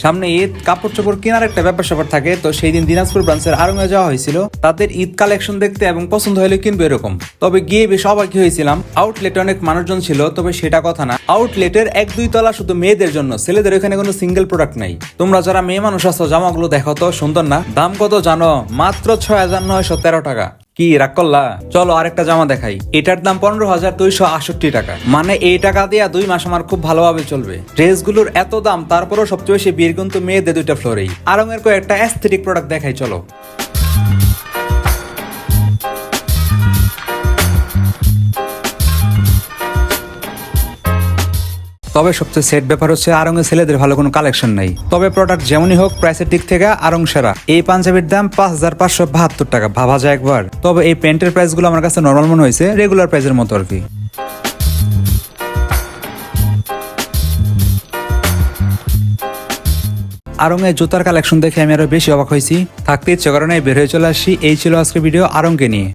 সামনে ঈদ, কাপড় চোপড় কেনার একটা ব্যাপার স্যাপার থাকে, তো সেই দিন দিনাজপুর ব্রাঞ্চের আড়ংয়ে যাওয়া হয়েছিল তাদের ঈদ কালেকশন দেখতে এবং পছন্দ হলে কিনবে এরকম। তবে গিয়ে বেশ অবাকি হয়েছিলাম, আউটলেটে অনেক মানুষজন ছিল, তবে সেটা কথা না। আউটলেটের 1-2 তলা শুধু মেয়েদের জন্য, ছেলেদের এখানে কোনো সিঙ্গেল প্রোডাক্ট নাই। তোমরা যারা মেয়ে মানুষ আছো জামাগুলো দেখো তো, সুন্দর না? দাম কত জানো? মাত্র 6,913 টাকা। কি রাগ করলা? চলো আরেকটা জামা দেখাই। এটার দাম 15,268 টাকা। মানে এই টাকা দিয়ে 2 মাস আমার খুব ভালোভাবে চলবে। ড্রেসগুলোর এত দাম, তারপরও সবচেয়ে বেশি বীর কিন্তু মেয়েদের 2টা ফ্লোরেই। আড়ংয়ের কয়েকটা অ্যাস্থেটিক প্রোডাক্ট দেখাই চলো। তবে সবচেয়ে সেট ব্যাপার হচ্ছে আড়ংয়ে ছেলেদের ভালো কোনো কালেকশন নাই। তবে প্রোডাক্ট যেমনই হোক, প্রাইসের দিক থেকে আড়ং সেরা। এই পাঞ্জাবির দাম 5,572 টাকা, ভাবা যায় একবার। তবে এই প্যান্টের প্রাইস গুলো আমার কাছে নর্মাল মনে হয়েছে, রেগুলার প্রাইসের মতো আর কি। আড়ংয়ে জুতার কালেকশন দেখে আমি আরো বেশি অবাক হয়েছি। থাকতে ইচ্ছে করে নাই, বের হয়ে চলে আসি। এই ছিল আজকের ভিডিও আড়ংকে নিয়ে।